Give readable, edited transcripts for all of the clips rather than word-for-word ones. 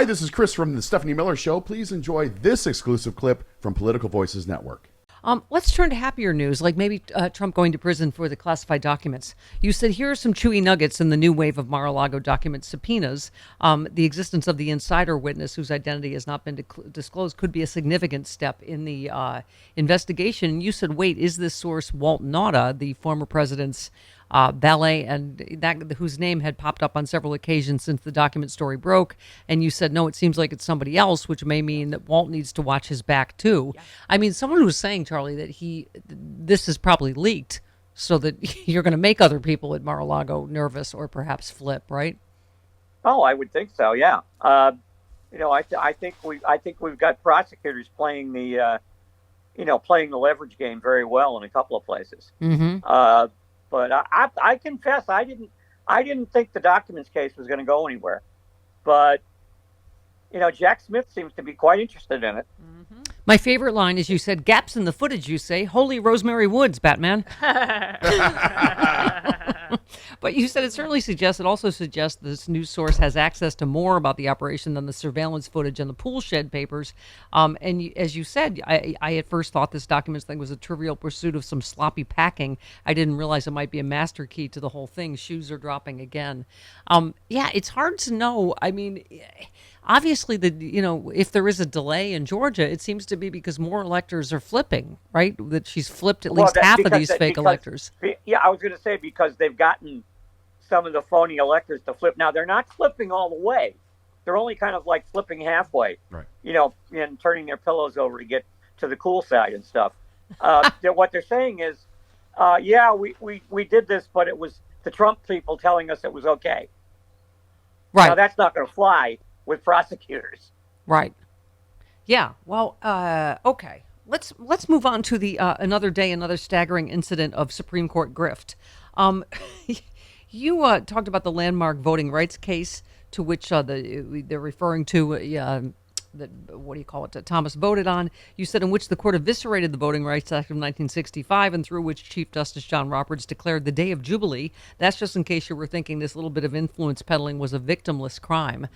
Hi, this is Chris from the Stephanie Miller Show. Please enjoy this exclusive clip from Political Voices Network. Let's turn to happier news, like maybe Trump going to prison for the classified documents. You said here are some chewy nuggets in the new wave of Mar-a-Lago document subpoenas. The existence of the insider witness whose identity has not been disclosed could be a significant step in the investigation. And you said, wait, is this source Walt Nauta, the former president's valet, and that whose name had popped up on several occasions since the document story broke? And you said, no, it seems like it's somebody else, which may mean that Walt needs to watch his back too. Yeah. I mean, someone was saying, Charlie, that this is probably leaked so that you're going to make other people at Mar-a-Lago nervous or perhaps flip, right? Oh, I would think so. Yeah. I think we've got prosecutors playing the leverage game very well in a couple of places. Mm-hmm. But I confess I didn't think the documents case was going to go anywhere. But Jack Smith seems to be quite interested in it. Mm-hmm. My favorite line is you said, gaps in the footage, you say, holy Rosemary Woods, Batman. But you said it also suggests this news source has access to more about the operation than the surveillance footage and the pool shed papers. As you said, I at first thought this documents thing was a trivial pursuit of some sloppy packing. I didn't realize it might be a master key to the whole thing. Shoes are dropping again. It's hard to know. I mean, obviously, if there is a delay in Georgia, it seems to be because more electors are flipping, right? That she's flipped at least half of these fake electors. Yeah, I was going to say because they've gotten some of the phony electors to flip. Now, they're not flipping all the way. They're only kind of like flipping halfway, right? And turning their pillows over to get to the cool side and stuff. What they're saying is, we did this, but it was the Trump people telling us it was okay. Right. Now, that's not going to fly with prosecutors. Right. Yeah. Well, okay. Let's move on to the another staggering incident of Supreme Court grift. You talked about the landmark voting rights case to which they're referring to. Thomas voted on. You said in which the court eviscerated the Voting Rights Act of 1965 and through which Chief Justice John Roberts declared the day of Jubilee. That's just in case you were thinking this little bit of influence peddling was a victimless crime.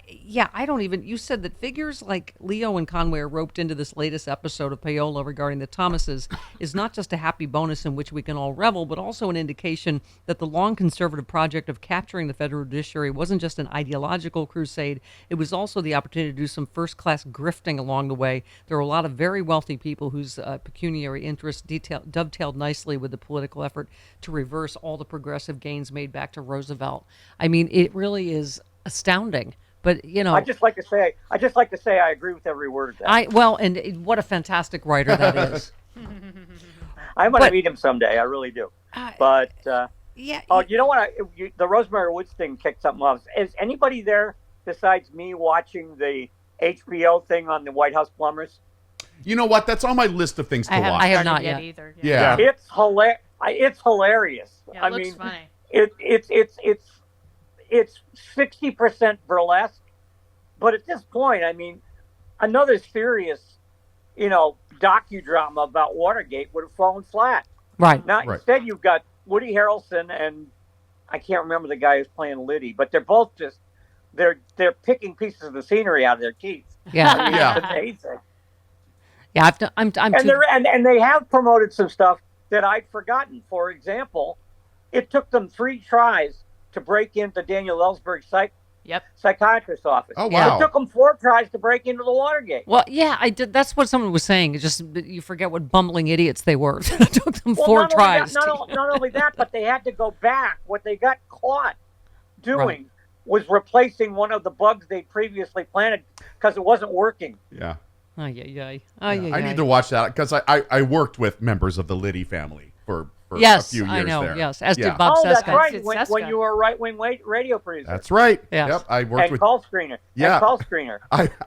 You said that figures like Leo and Conway are roped into this latest episode of Payola regarding the Thomases is not just a happy bonus in which we can all revel, but also an indication that the long conservative project of capturing the federal judiciary wasn't just an ideological crusade. It was also the opportunity to do some first-class grifting along the way. There were a lot of very wealthy people whose pecuniary interests dovetailed nicely with the political effort to reverse all the progressive gains made back to Roosevelt. I mean, it really is astounding. But I just like to say I agree with every word of that. And what a fantastic writer that is. I'm going to meet him someday. I really do. You know what? The Rosemary Woods thing kicked something off. Is anybody there besides me watching the HBO thing on the White House plumbers? You know what? That's on my list of things to watch. I have not yet either. Yeah. It's hilarious. Yeah, it looks funny. It's 60% burlesque, but at this point, I mean, another serious, docudrama about Watergate would have fallen flat. Right. Now, instead, you've got Woody Harrelson and I can't remember the guy who's playing Liddy, but they're both just they're picking pieces of the scenery out of their teeth. Yeah. I mean, Yeah. It's amazing. Yeah, and they have promoted some stuff that I'd forgotten. For example, it took them 3 tries to break into Daniel Ellsberg's psychiatrist's office. Oh, wow. It took them 4 tries to break into the Watergate. Well, yeah, I did. That's what someone was saying. It's just you forget what bumbling idiots they were. It took them 4 tries. Not only that, but they had to go back. What they got caught doing was replacing one of the bugs they previously planted because it wasn't working. Yeah. I need to watch that because I worked with members of the Liddy family for a few years I know. there. Yes, as did Bob Seska. That's right. When you were a right-wing radio producer. That's right. Yes. Yep. I worked with call screener. Yeah. And call screener.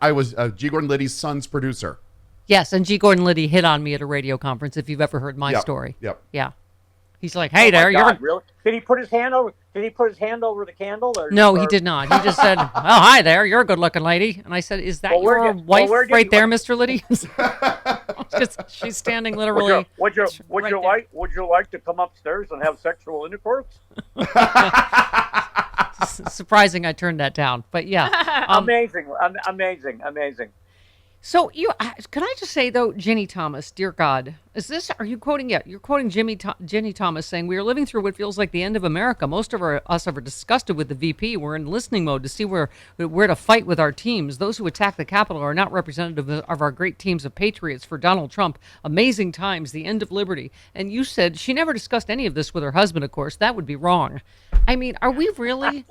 I was G. Gordon Liddy's son's producer. Yes, and G. Gordon Liddy hit on me at a radio conference. If you've ever heard my story. Yep. Yeah. He's like, "Hey, there, you're." Really? Did he put his hand over the candle? He did not. He just said, "Oh, hi there, you're a good-looking lady." And I said, "Is that your wife right there, Mr. Liddy?" She's standing literally. Would you like to come upstairs and have sexual intercourse? Surprising I turned that down. But yeah. Amazing. So can I just say though, Ginny Thomas, dear God, are you quoting? Yeah, you're quoting Ginny Thomas saying, "We are living through what feels like the end of America. Most of us are disgusted with the VP. We're in listening mode to see where to fight with our teams. Those who attack the Capitol are not representative of our great teams of patriots for Donald Trump. Amazing times, the end of liberty." And you said she never discussed any of this with her husband. Of course, that would be wrong. I mean, are we really?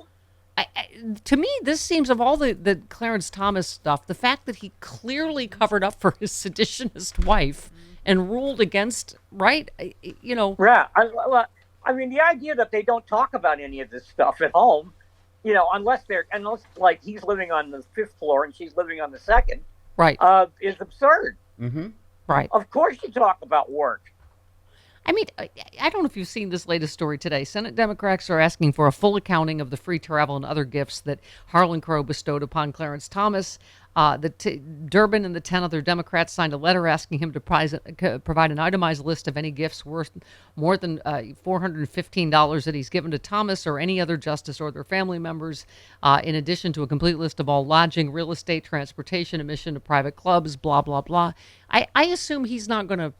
To me, this seems, of all the Clarence Thomas stuff, the fact that he clearly covered up for his seditionist wife and ruled against, right? Yeah. I mean, the idea that they don't talk about any of this stuff at home, unless like he's living on the 5th floor and she's living on the 2nd, right, is absurd. Mm-hmm. Right. Of course you talk about work. I mean, I don't know if you've seen this latest story today. Senate Democrats are asking for a full accounting of the free travel and other gifts that Harlan Crow bestowed upon Clarence Thomas. Durbin and the 10 other Democrats signed a letter asking him to provide an itemized list of any gifts worth more than $415 that he's given to Thomas or any other justice or their family members, in addition to a complete list of all lodging, real estate, transportation, admission to private clubs, blah, blah, blah. I assume he's not going to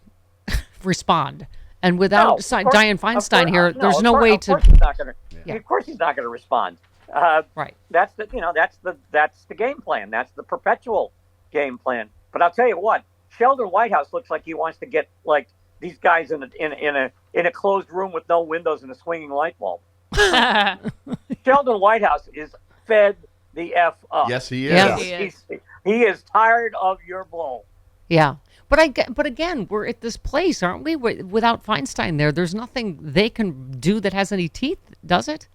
respond. And without Dianne Feinstein here, there's no way to. Of course he's not going to. Of course he's not going to respond. Right. That's the game plan. That's the perpetual game plan. But I'll tell you what, Sheldon Whitehouse looks like he wants to get like these guys in a closed room with no windows and a swinging light bulb. Sheldon Whitehouse is fed the F up. Yes, he is. Yes. He is tired of your bull. Yeah. But again, we're at this place, aren't we? Without Feinstein there, there's nothing they can do that has any teeth, does it?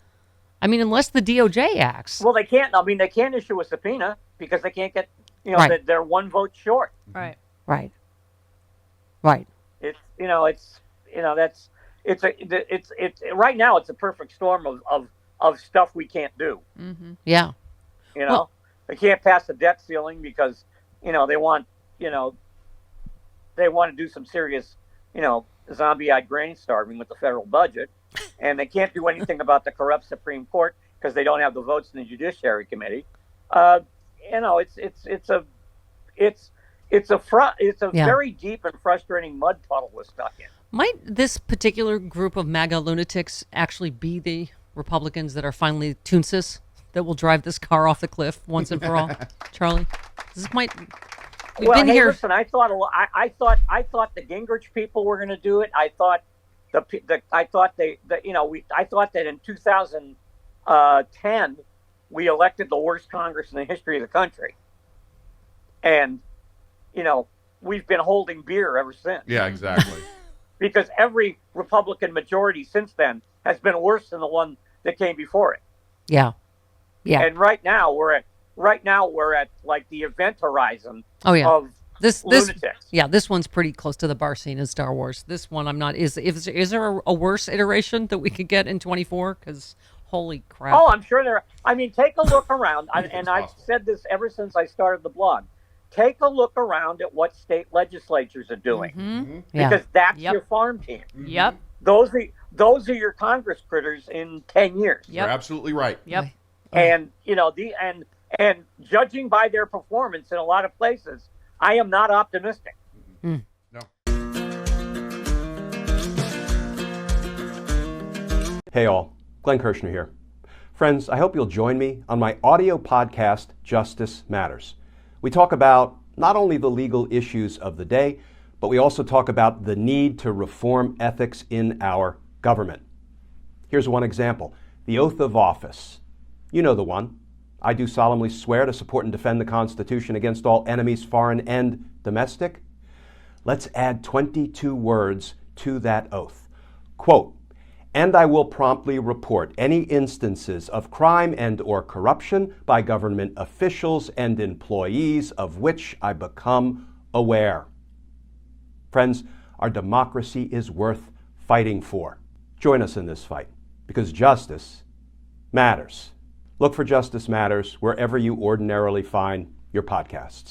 I mean, unless the DOJ acts. Well, they can't. I mean, they can't issue a subpoena because they can't get, right. They're one vote short. Right. It's right now it's a perfect storm of stuff we can't do. Mm-hmm. Yeah. They can't pass the debt ceiling because they want to do some serious zombie-eyed grain starving with the federal budget, and they can't do anything about the corrupt Supreme Court because they don't have the votes in the Judiciary Committee. It's a very deep and frustrating mud puddle we're stuck in. Might this particular group of MAGA lunatics actually be the Republicans that are finally Toonsis that will drive this car off the cliff once and for all, Charlie? Listen, I thought the Gingrich people were going to do it. I thought that in 2010 we elected the worst Congress in the history of the country, and we've been holding beer ever since. Yeah, exactly. Because every Republican majority since then has been worse than the one that came before it. Yeah. And right now we're at like the event horizon. Oh yeah. Of this lunatics. Yeah, this one's pretty close to the bar scene in Star Wars. This one I'm not. Is there a worse iteration that we could get in 24? Because holy crap. Oh, I'm sure there are. I mean, take a look around, and I've said this ever since I started the blog. Take a look around at what state legislatures are doing, because that's your farm team. Yep. Those are your Congress critters in 10 years. You're absolutely right. Yep. And and judging by their performance in a lot of places, I am not optimistic. No. Hey all, Glenn Kirschner here. Friends, I hope you'll join me on my audio podcast, Justice Matters. We talk about not only the legal issues of the day, but we also talk about the need to reform ethics in our government. Here's one example, the oath of office. You know the one. I do solemnly swear to support and defend the Constitution against all enemies, foreign and domestic. Let's add 22 words to that oath. Quote, and I will promptly report any instances of crime and or corruption by government officials and employees of which I become aware. Friends, our democracy is worth fighting for. Join us in this fight, because justice matters. Look for Justice Matters wherever you ordinarily find your podcasts.